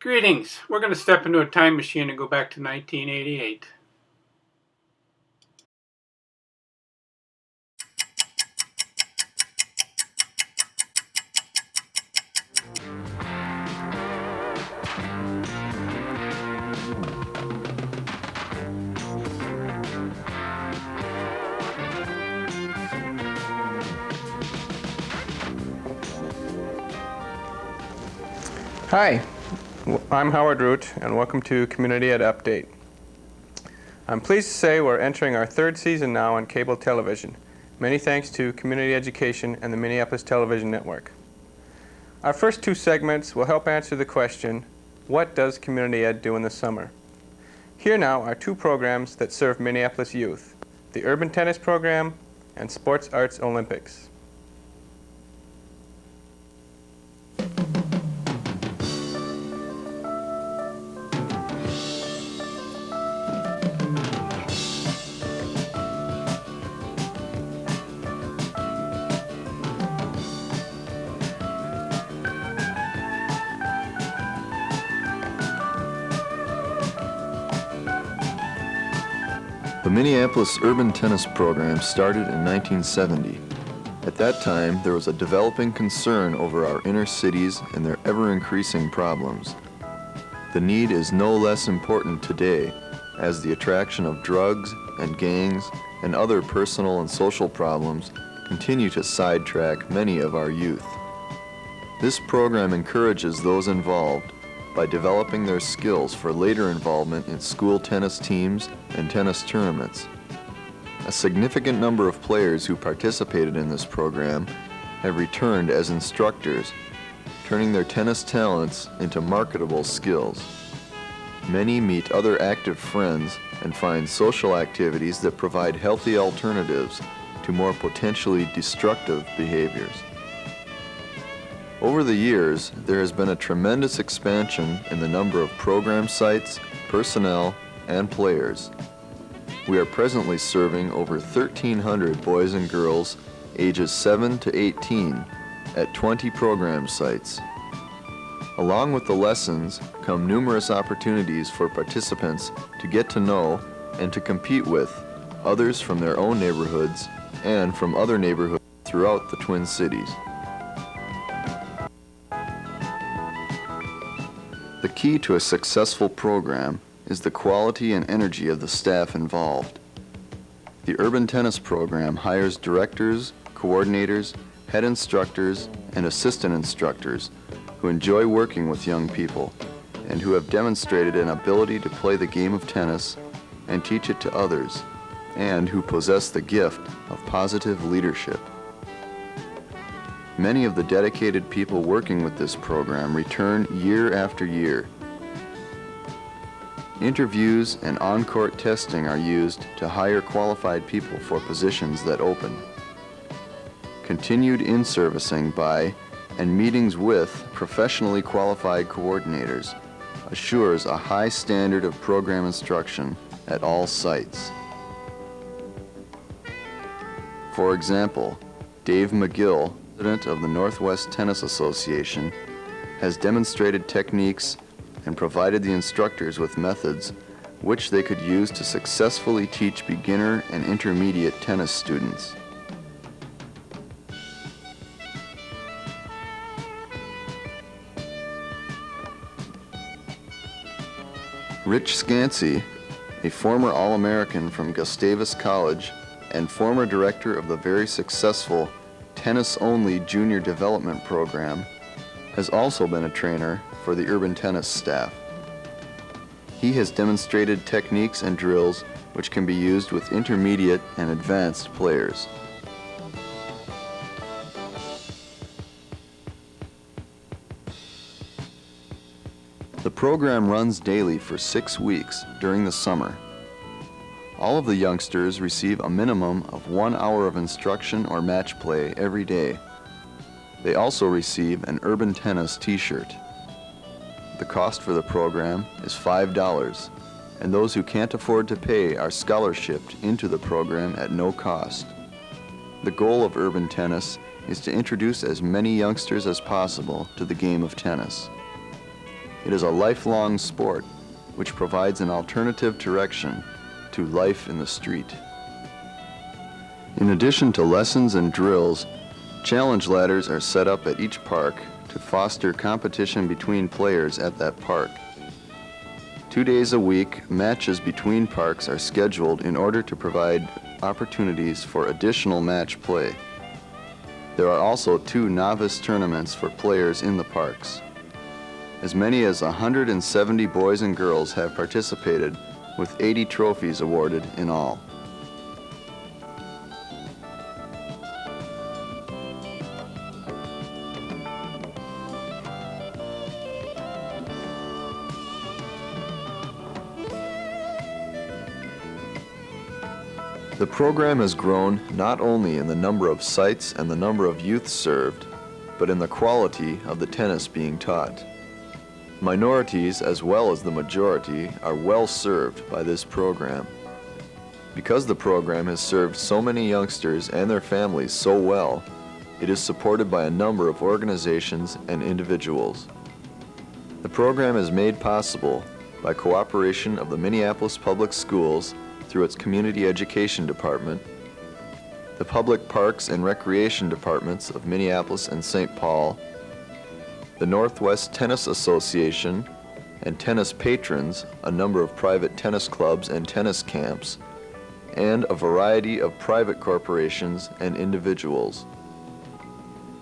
Greetings. We're going to step into a time machine and go back to 1988. Hi, I'm Howard Root, and welcome to Community Ed Update. I'm pleased to say we're entering our third season now on cable television. Many thanks to Community Education and the Minneapolis Television Network. Our first two segments will help answer the question, what does Community Ed do in the summer? Here now are two programs that serve Minneapolis youth, the Urban Tennis Program and Sports Arts Olympics. The Minneapolis Urban Tennis Program started in 1970. At that time, there was a developing concern over our inner cities and their ever-increasing problems. The need is no less important today, as the attraction of drugs and gangs and other personal and social problems continue to sidetrack many of our youth. This program encourages those involved by developing their skills for later involvement in school tennis teams and tennis tournaments. A significant number of players who participated in this program have returned as instructors, turning their tennis talents into marketable skills. Many meet other active friends and find social activities that provide healthy alternatives to more potentially destructive behaviors. Over the years, there has been a tremendous expansion in the number of program sites, personnel, and players. We are presently serving over 1,300 boys and girls ages 7 to 18 at 20 program sites. Along with the lessons come numerous opportunities for participants to get to know and to compete with others from their own neighborhoods and from other neighborhoods throughout the Twin Cities. The key to a successful program is the quality and energy of the staff involved. The Urban Tennis Program hires directors, coordinators, head instructors, and assistant instructors who enjoy working with young people and who have demonstrated an ability to play the game of tennis and teach it to others, and who possess the gift of positive leadership. Many of the dedicated people working with this program return year after year. Interviews and on-court testing are used to hire qualified people for positions that open. Continued in-servicing by and meetings with professionally qualified coordinators assures a high standard of program instruction at all sites. For example, Dave McGill, president of the Northwest Tennis Association, has demonstrated techniques and provided the instructors with methods which they could use to successfully teach beginner and intermediate tennis students. Rich Scansey, a former All-American from Gustavus College and former director of the very successful Tennis-Only Junior Development Program, has also been a trainer for the urban tennis staff. He has demonstrated techniques and drills which can be used with intermediate and advanced players. The program runs daily for 6 weeks during the summer. All of the youngsters receive a minimum of 1 hour of instruction or match play every day. They also receive an Urban Tennis t-shirt. The cost for the program is $5, and those who can't afford to pay are scholarshiped into the program at no cost. The goal of Urban Tennis is to introduce as many youngsters as possible to the game of tennis. It is a lifelong sport which provides an alternative direction to life in the street. In addition to lessons and drills, challenge ladders are set up at each park to foster competition between players at that park. 2 days a week, matches between parks are scheduled in order to provide opportunities for additional match play. There are also 2 novice tournaments for players in the parks. As many as 170 boys and girls have participated, with 80 trophies awarded in all. The program has grown not only in the number of sites and the number of youth served, but in the quality of the tennis being taught. Minorities as well as the majority are well served by this program. Because the program has served so many youngsters and their families so well, it is supported by a number of organizations and individuals. The program is made possible by cooperation of the Minneapolis Public Schools through its Community Education Department, the Public Parks and Recreation Departments of Minneapolis and St. Paul, the Northwest Tennis Association, and tennis patrons, a number of private tennis clubs and tennis camps, and a variety of private corporations and individuals.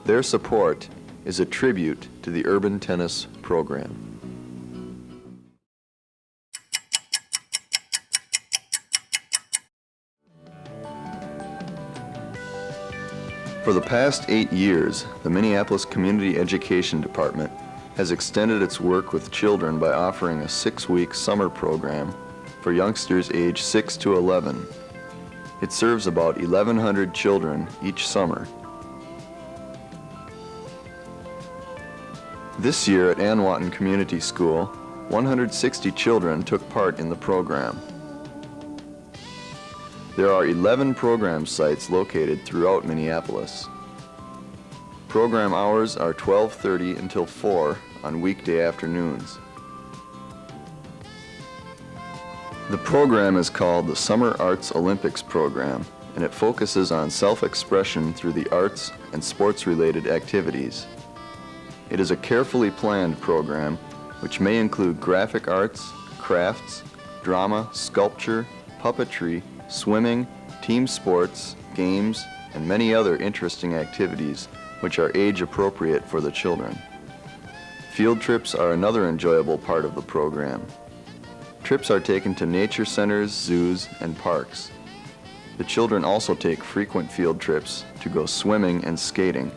Their support is a tribute to the urban tennis program. For the past 8 years, the Minneapolis Community Education Department has extended its work with children by offering a 6-week summer program for youngsters aged 6 to 11. It serves about 1,100 children each summer. This year at Anwatin Community School, 160 children took part in the program. There are 11 program sites located throughout Minneapolis. Program hours are 12:30 until 4 on weekday afternoons. The program is called the Summer Arts Olympics Program, and it focuses on self-expression through the arts and sports-related activities. It is a carefully planned program which may include graphic arts, crafts, drama, sculpture, puppetry, swimming, team sports, games, and many other interesting activities which are age appropriate for the children. Field trips are another enjoyable part of the program. Trips are taken to nature centers, zoos, and parks. The children also take frequent field trips to go swimming and skating.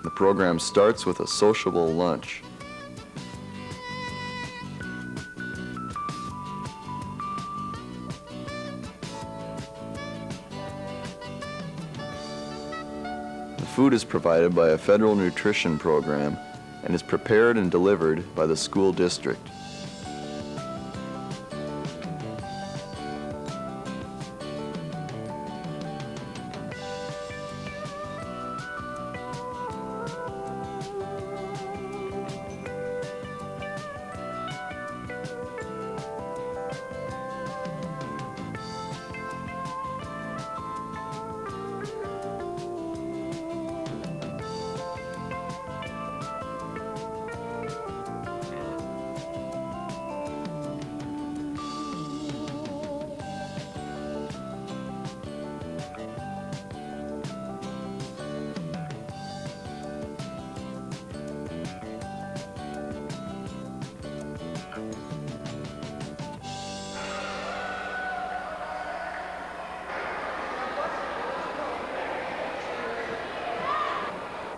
The program starts with a sociable lunch. The food is provided by a federal nutrition program and is prepared and delivered by the school district.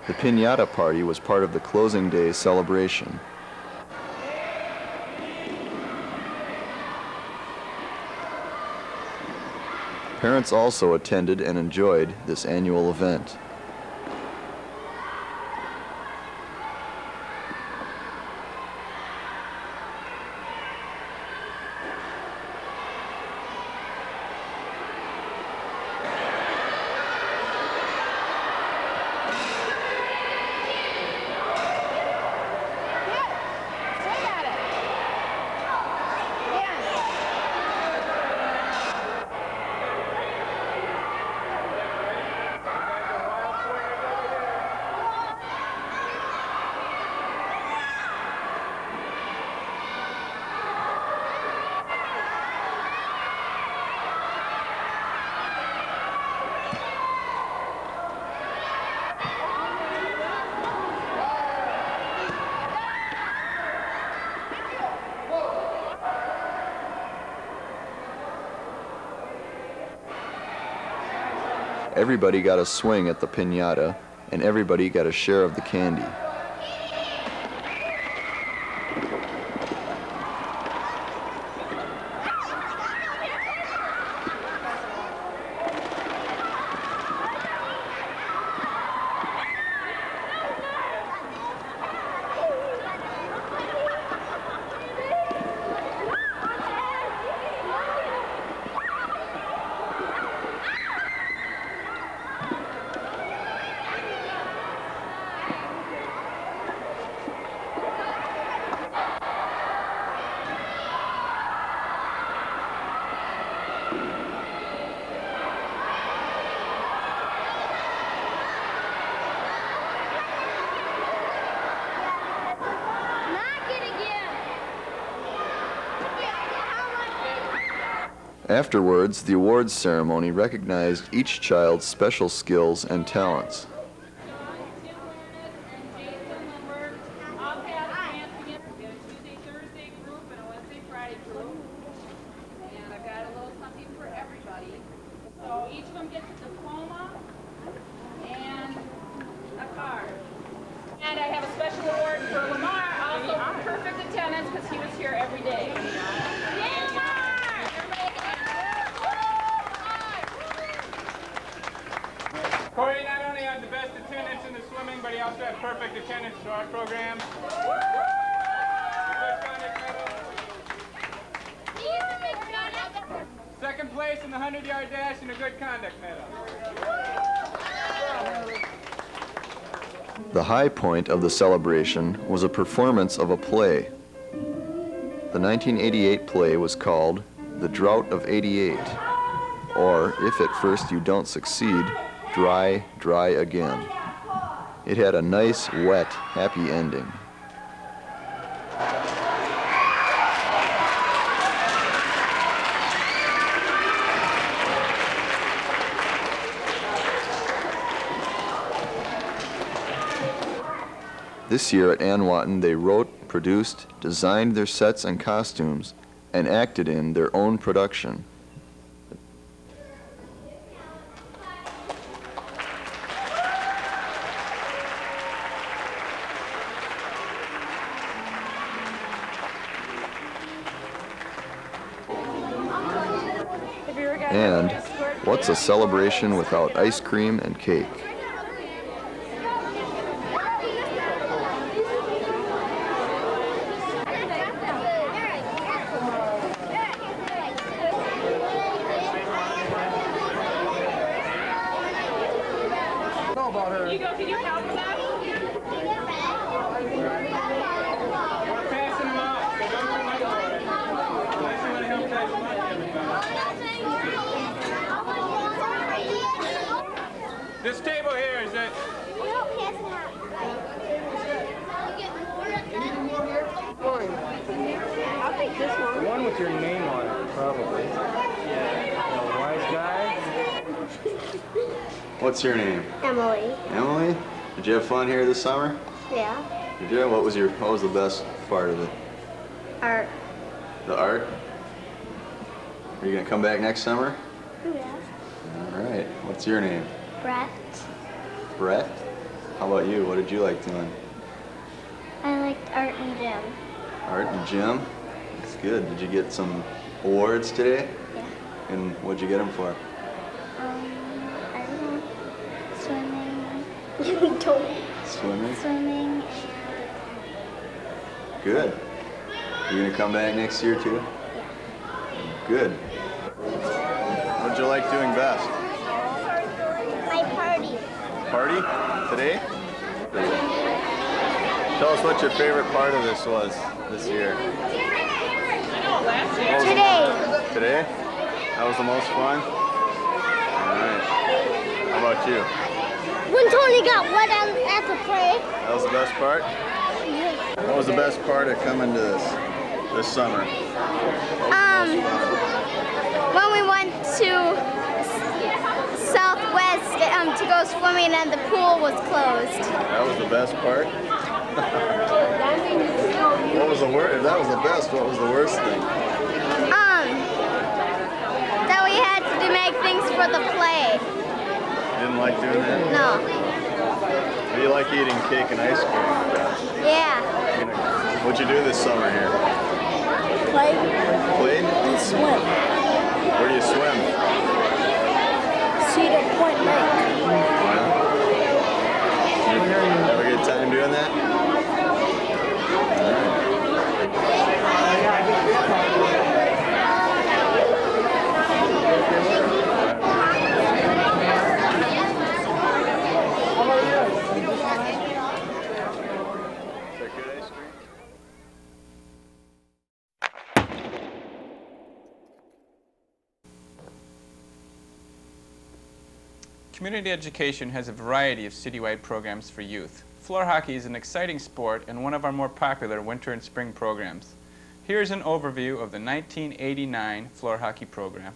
The piñata party was part of the closing day celebration. Parents also attended and enjoyed this annual event. Everybody got a swing at the piñata, and everybody got a share of the candy. Afterwards, the awards ceremony recognized each child's special skills and talents. Each of them gets a diploma and a card. And I have a special award for Lamar, also for perfect attendance, because he was here every day. Yay, Lamar! Corey not only had the best attendance in the swimming, but he also had perfect attendance to our program. Second place in the 100-yard dash and a good conduct medal. The high point of the celebration was a performance of a play. The 1988 play was called The Drought of '88, or If at First You Don't Succeed, Dry, Dry Again. It had a nice, wet, happy ending. This year at Anwatin, they wrote, produced, designed their sets and costumes, and acted in their own production. And what's a celebration without ice cream and cake? Can you help with that? We're passing them out, so don't come up for it. Unless you want to help pass them out to everybody. This table here is that. I'll take this one. One with your name on it, probably. Yeah. The wise guy. What's your name? Emily. Emily? Did you have fun here this summer? Yeah. Did you? What was the best part of it? Art. The art? Are you gonna come back next summer? Yeah. All right. What's your name? Brett. Brett? How about you? What did you like doing? I liked art and gym. Art and gym? That's good. Did you get some awards today? Yeah. And what'd you get them for? I don't know. Swimming. You don't. Swimming? Swimming. Good. You gonna come back next year too? Yeah. Good. What'd you like doing best? My party. Party? Today? Tell us what your favorite part of this was this year. Today. Today? That was the most fun? All right. How about you? When Tony got wet at the play. That was the best part? What was the best part of coming to this summer? When we went to Southwest to go swimming and the pool was closed. That was the best part? What was the worst? If that was the best, what was the worst thing? That we had to make things for the play. didn't like doing that? No. Do you like eating cake and ice cream? Yeah. What'd you do this summer here? Play Played? and swim. Where do you swim? Cedar Point Lake. You have a good time doing that? Community education has a variety of citywide programs for youth. Floor hockey is an exciting sport and one of our more popular winter and spring programs. Here's an overview of the 1989 floor hockey program.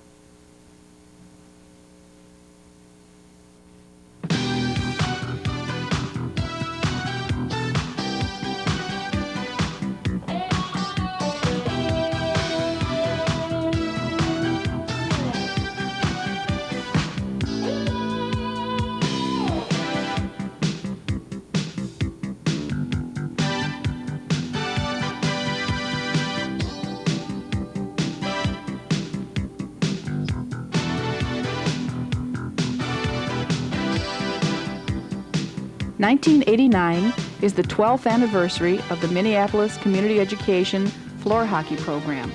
(1989) is the 12th anniversary of the Minneapolis Community Education floor hockey program.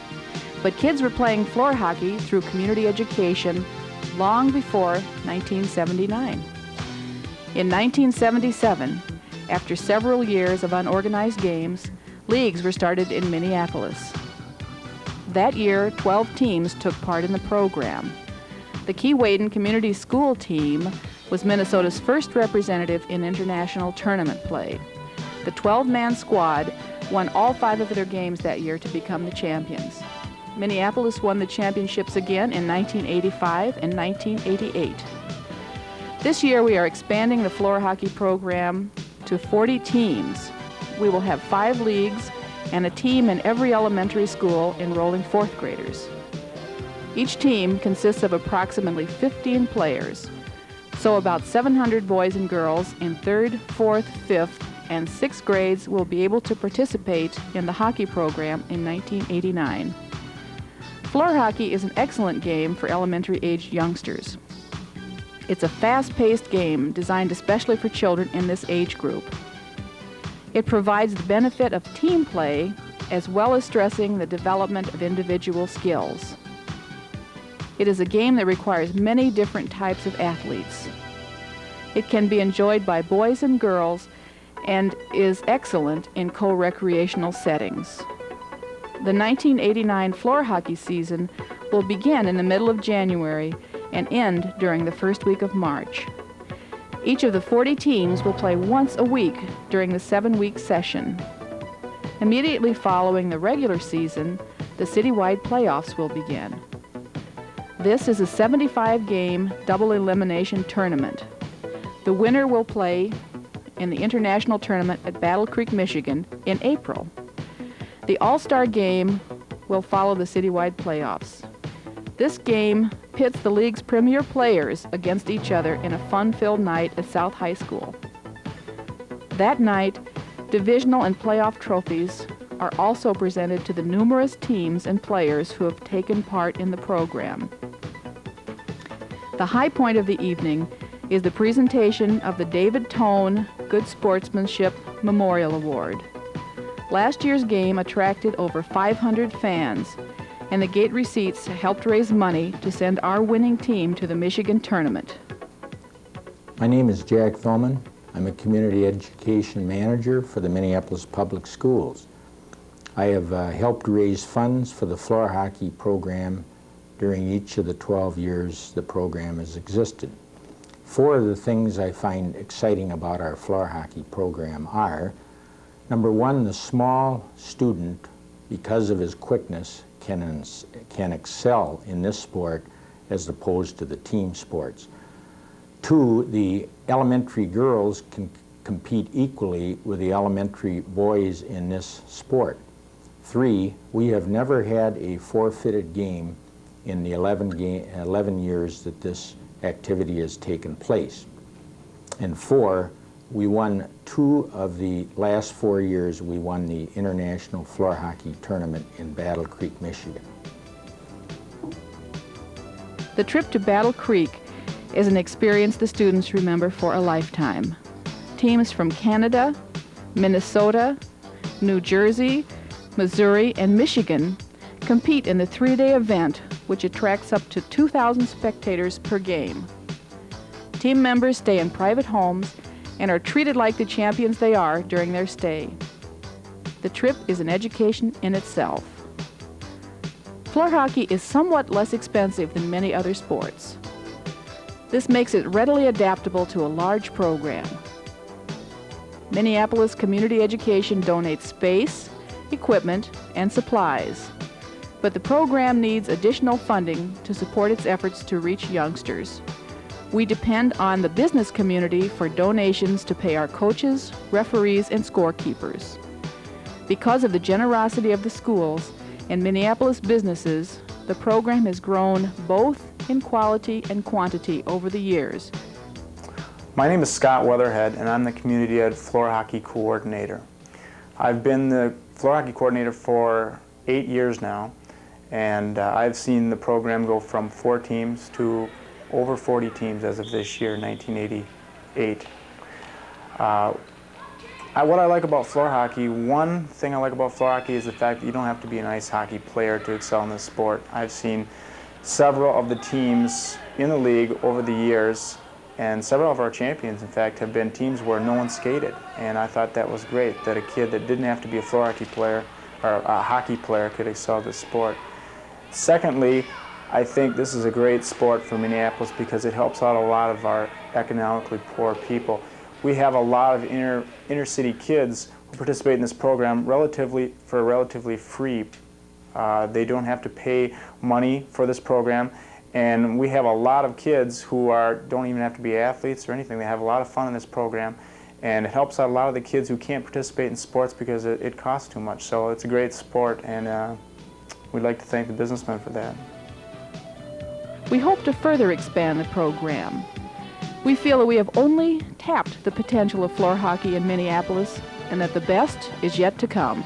But kids were playing floor hockey through community education long before 1979. In 1977, after several years of unorganized games, leagues were started in Minneapolis. That year, 12 teams took part in the program. The Keewaydin Community School team was Minnesota's first representative in international tournament play. The 12-man squad won all 5 of their games that year to become the champions. Minneapolis won the championships again in 1985 and 1988. This year we are expanding the floor hockey program to 40 teams. We will have 5 leagues and a team in every elementary school enrolling 4th graders. Each team consists of approximately 15 players. So about 700 boys and girls in 3rd, 4th, 5th, and 6th grades will be able to participate in the hockey program in 1989. Floor hockey is an excellent game for elementary-aged youngsters. It's a fast-paced game designed especially for children in this age group. It provides the benefit of team play as well as stressing the development of individual skills. It is a game that requires many different types of athletes. It can be enjoyed by boys and girls and is excellent in co-recreational settings. The 1989 floor hockey season will begin in the middle of January and end during the first week of March. Each of the 40 teams will play once a week during the 7-week session. Immediately following the regular season, the citywide playoffs will begin. This is a 75-game double elimination tournament. The winner will play in the international tournament at Battle Creek, Michigan in April. The All-Star game will follow the citywide playoffs. This game pits the league's premier players against each other in a fun-filled night at South High School. That night, divisional and playoff trophies are also presented to the numerous teams and players who have taken part in the program. The high point of the evening is the presentation of the David Tone Good Sportsmanship Memorial Award. Last year's game attracted over 500 fans, and the gate receipts helped raise money to send our winning team to the Michigan tournament. My name is Jack Thommen. I'm a community education manager for the Minneapolis Public Schools. I have helped raise funds for the floor hockey program during each of the 12 years the program has existed. 4 of the things I find exciting about our floor hockey program are, number 1, the small student, because of his quickness, can excel in this sport as opposed to the team sports. 2, the elementary girls can compete equally with the elementary boys in this sport. 3, we have never had a forfeited game in the 11 years that this activity has taken place. And 4, we won 2 of the last 4 years. We won the International Floor Hockey Tournament in Battle Creek, Michigan. The trip to Battle Creek is an experience the students remember for a lifetime. Teams from Canada, Minnesota, New Jersey, Missouri, and Michigan compete in the 3-day event, which attracts up to 2,000 spectators per game. Team members stay in private homes and are treated like the champions they are during their stay. The trip is an education in itself. Floor hockey is somewhat less expensive than many other sports. This makes it readily adaptable to a large program. Minneapolis Community Education donates space, equipment, and supplies, but the program needs additional funding to support its efforts to reach youngsters. We depend on the business community for donations to pay our coaches, referees, and scorekeepers. Because of the generosity of the schools and Minneapolis businesses, the program has grown both in quality and quantity over the years. My name is Scott Weatherhead, and I'm the Community Ed Floor Hockey Coordinator. I've been the Floor Hockey Coordinator for 8 years now, and I've seen the program go from 4 teams to over 40 teams as of this year, 1988. What I like about floor hockey, one thing I like about floor hockey is the fact that you don't have to be an ice hockey player to excel in this sport. I've seen several of the teams in the league over the years, and several of our champions, in fact, have been teams where no one skated. And I thought that was great, that a kid that didn't have to be a floor hockey player or a hockey player could excel this sport. Secondly, I think this is a great sport for Minneapolis because it helps out a lot of our economically poor people. We have a lot of inner city kids who participate in this program for relatively free. They don't have to pay money for this program. And we have a lot of kids who don't even have to be athletes or anything. They have a lot of fun in this program, and it helps out a lot of the kids who can't participate in sports because it costs too much. So it's a great sport, and we'd like to thank the businessmen for that. We hope to further expand the program. We feel that we have only tapped the potential of floor hockey in Minneapolis and that the best is yet to come.